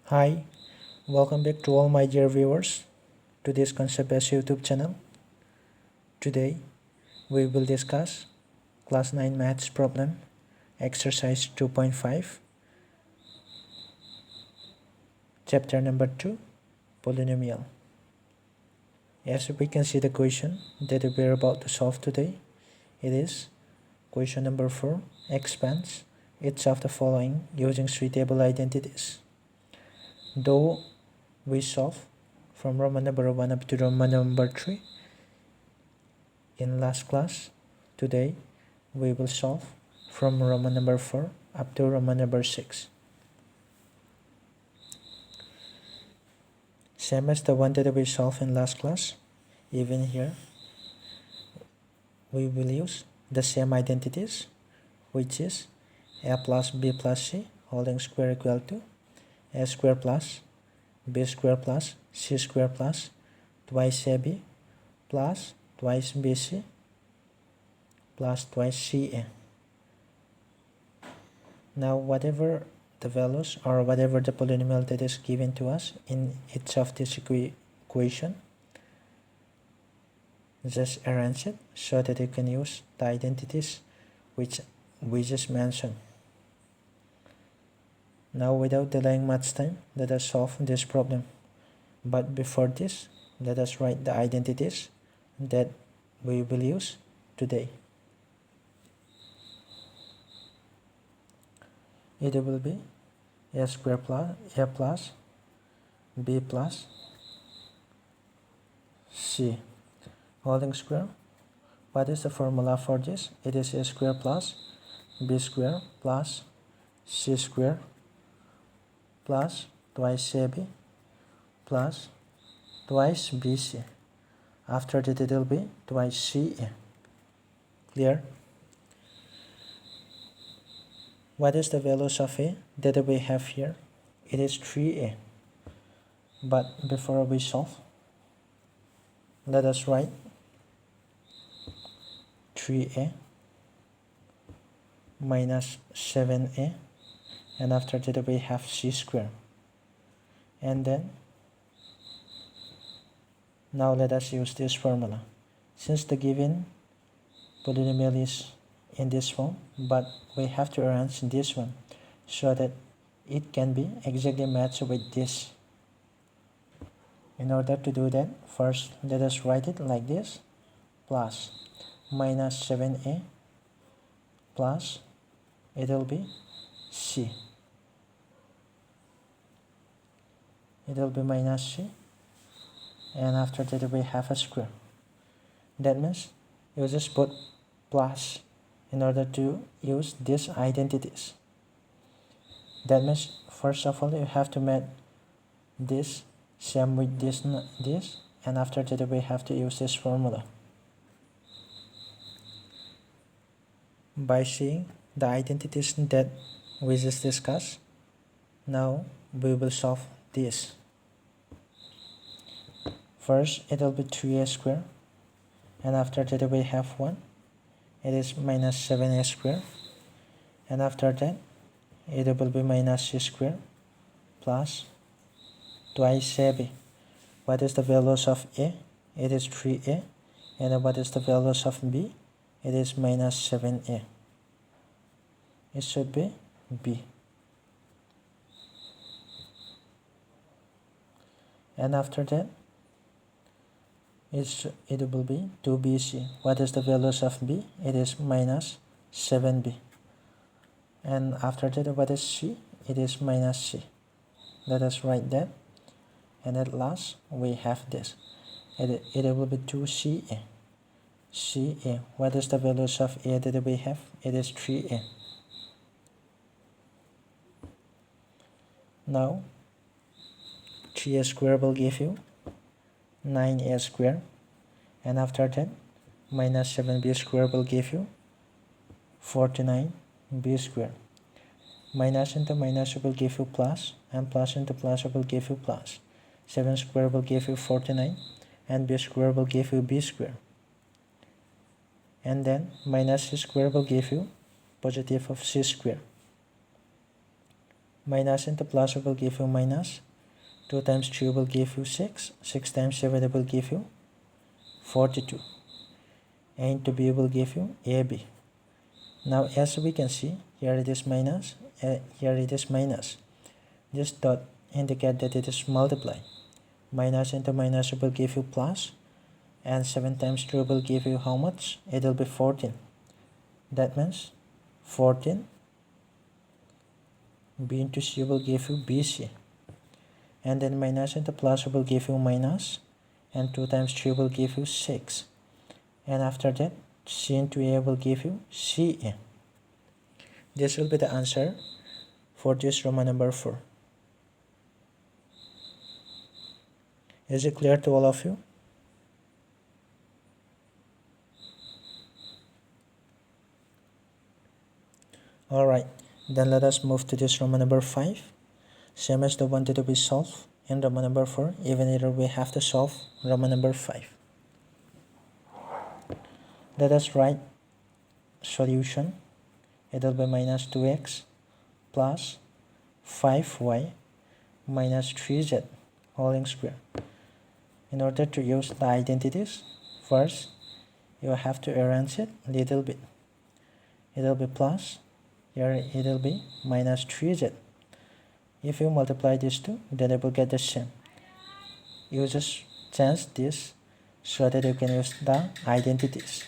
Hi, welcome back to all my dear viewers to this concept-based YouTube channel. Today we will discuss class 9 maths problem exercise 2.5 chapter number 2 polynomial. As we can see the question that we are about to solve today, it is question number 4, expands each of the following using suitable identities. Though we solve from Roman number 1 up to Roman number 3 in last class, today we will solve from Roman number 4 up to Roman number 6. Same as the one that we solved in last class, even here we will use the same identities, which is a plus b plus c holding square equal to a square plus b square plus c square plus twice ab plus twice bc plus twice ca. Now whatever the values or whatever the polynomial that is given to us in each of this equation, just arrange it so that you can use the identities which we just mentioned. Now without delaying much time, let us solve this problem. But before this, let us write the identities that we will use today. It will be a square plus a plus b plus c holding square. What is the formula for this? It is a square plus b square plus c square plus twice ab plus twice bc. After that it will be twice ca. Clear? What is the values of a that we have here? It is 3a. But before we solve, let us write 3a minus 7a, and after that we have c square. And then now let us use this formula. Since the given polynomial is in this form, but we have to arrange this one so that it can be exactly matched with this. In order to do that, first let us write it like this: plus minus 7a plus it will be c. It will be minus c, and after that we have a square. That means you just put plus in order to use these identities. That means first of all you have to make this same with this, and after that we have to use this formula. By seeing the identities that we just discussed, now we will solve this. First it will be 3a square, and after that we have 1. It is minus 7a square, and after that it will be minus c square plus twice ab. What is the values of a? It is 3a. And what is the values of b? It is minus 7a. It should be b. And after that it will be 2bc. What is the values of b? It is minus 7b. And after that what is c? It is minus c. Let us write that. And at last we have this. It will be 2ca. ca. What is the values of a that we have? It is 3a. Now 3a square will give you 9a square, and after that minus 7b square will give you 49b square. Minus into minus will give you plus, and plus into plus will give you plus. 7 square will give you 49, and b square will give you b square. And then minus c square will give you positive of c square. Minus into plus will give you minus. 2 times 3 will give you 6. 6 times 7 will give you 42. A into B will give you AB. Now as we can see, here it is minus, here it is minus. This dot indicate that it is multiply. Minus into minus will give you plus, and 7 times 3 will give you how much? It will be 14. That means 14. B into C will give you BC. And then minus into plus will give you minus, and 2 times 3 will give you 6. And after that, C into A will give you CA. This will be the answer for this Roman number 4. Is it clear to all of you? Alright, then let us move to this Roman number 5. Same as the one that we solved in Roman number 4, even either we have to solve Roman number 5. Let us write solution. It will be minus 2x plus 5y minus 3z whole square. In order to use the identities, first you have to arrange it a little bit. It will be plus, here it will be minus 3z. If you multiply these two, then it will get the same. You just change this so that you can use the identities.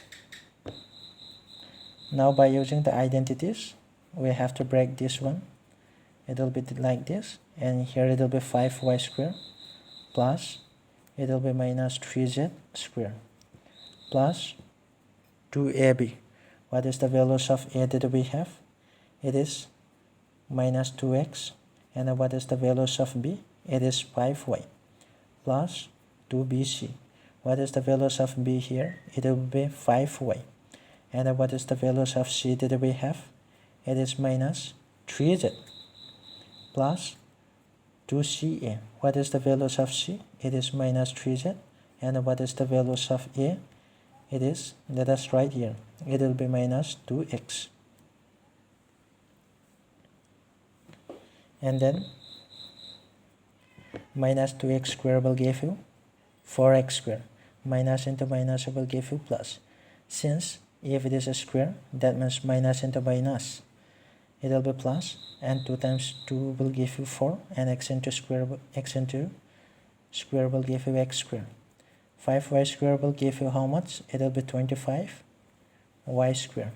Now by using the identities, we have to break this one. It will be like this, and here it will be 5y square plus it will be minus 3z square plus 2ab. What is the values of a that we have? It is minus 2x. And what is the values of b? It is 5y plus 2bc. What is the values of b here? It will be 5y. And what is the values of c that we have? It is minus 3z plus 2ca. What is the values of c? It is minus 3z. And what is the values of a? It is, let us write here, it will be minus 2x. And then minus 2x square will give you 4x square. Minus into minus will give you plus. Since if it is a square, that means minus into minus, it will be plus, and 2 times 2 will give you 4, and x into square will give you x square. 5y square will give you how much? It will be 25y square.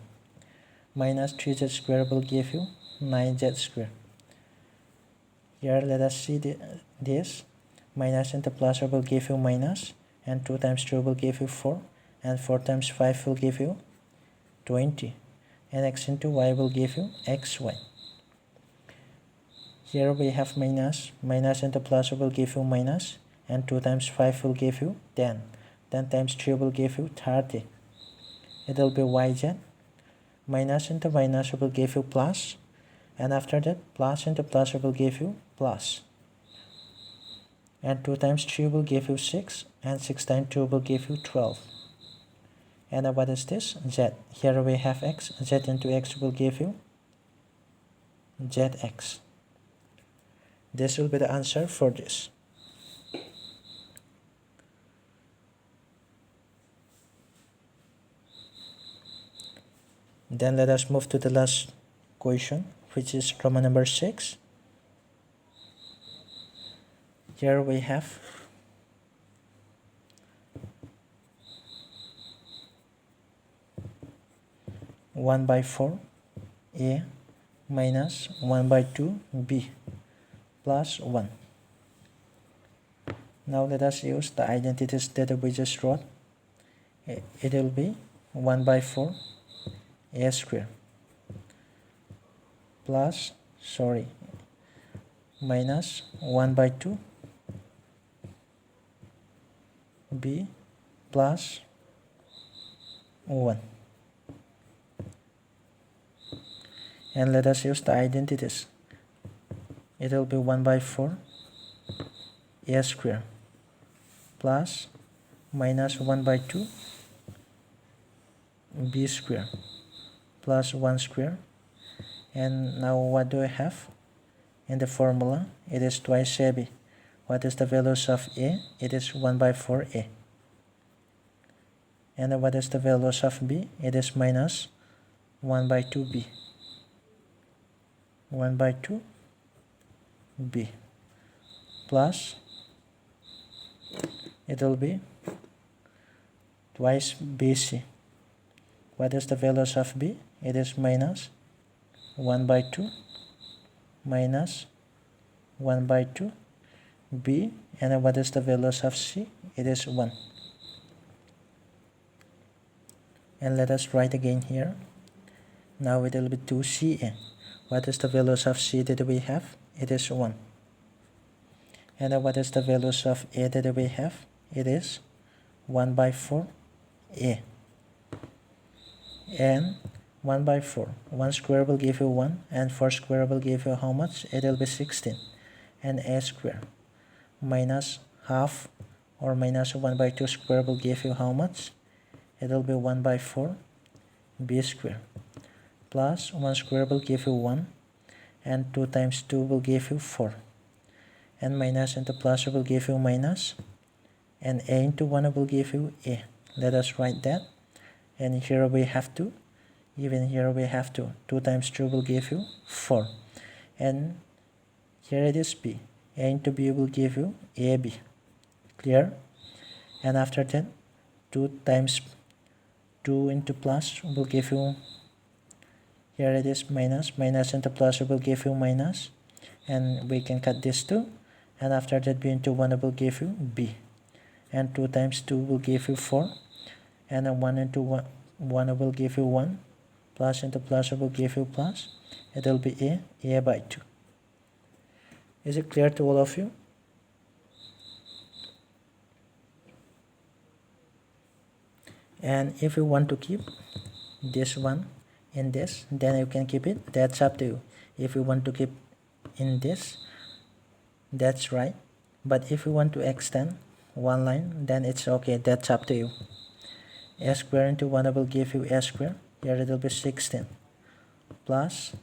Minus 3z square will give you 9z square. Here let us see this. Minus into plus will give you minus, and 2 times 2 will give you 4, and 4 times 5 will give you 20, and x into y will give you xy. Here we have minus into plus will give you minus, and 2 times 5 will give you 10. 10 times 3 will give you 30. It will be yz. Minus into minus will give you plus, and after that plus into plus will give you plus. And 2 times 3 will give you 6, and 6 times 2 will give you 12. And what is this? Z. Here we have x. Z into x will give you zx. This will be the answer for this. Then let us move to the last question, which is Roman number 6. Here we have one by 4 a minus 1 by 2 b plus 1. Now let us use the identities that we just wrote. It will be 1 by 4 a square plus minus 1 by 2 b plus 1. And let us use the identities. It will be 1 by 4 a square plus minus 1 by 2 b square plus 1 square. And now what do I have? in the formula, it is twice AB. What is the values of A? It is 1 by 4A. And what is the values of B? It is minus 1 by 2B. 1 by 2B plus it will be twice BC. What is the values of B? It is minus 1 by 2 minus 1 by 2 B. And what is the values of C? It is 1. And let us write again here. Now it will be 2CA. What is the values of C that we have? It is 1. And what is the values of A that we have? It is 1 by 4A. And 1 by 4. 1 square will give you 1, and 4 square will give you how much? It will be 16. And A square minus half or minus 1 by 2 square will give you how much? It will be 1 by 4 B square plus 1 square will give you 1, and 2 times 2 will give you 4. And minus into plus will give you minus, and A into 1 will give you A. Let us write that. And here we have 2, even here we have 2. 2 times 2 will give you 4. And here it is B. A into B will give you AB. Clear? And after that, 2 times 2 into plus will give you, here it is minus, minus into plus will give you minus, and we can cut this 2, and after that B into 1 will give you B, and 2 times 2 will give you 4, and then 1 into 1 will give you 1, plus into plus will give you plus, it will be A by 2. Is it clear to all of you? And if you want to keep this one in this, then you can keep it. That's up to you. If you want to keep in this, that's right. But if you want to extend one line, then it's okay. That's up to you. A square into 1 will give you A square. Here it will be 16 plus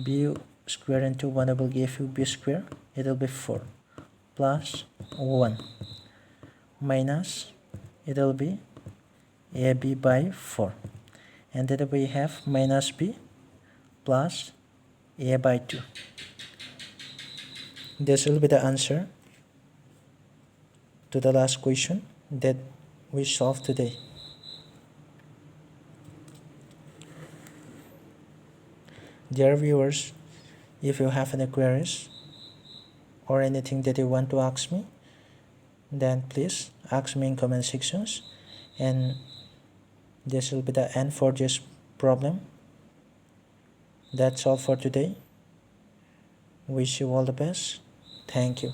B square into 1 will give you B square. It will be 4 plus 1 minus it will be AB by 4. And then we have minus B plus A by 2. This will be the answer to the last question that we solved today. Dear viewers, if you have any queries or anything that you want to ask me, then please ask me in comment sections, and this will be the end for this problem. That's all for today. Wish you all the best. Thank you.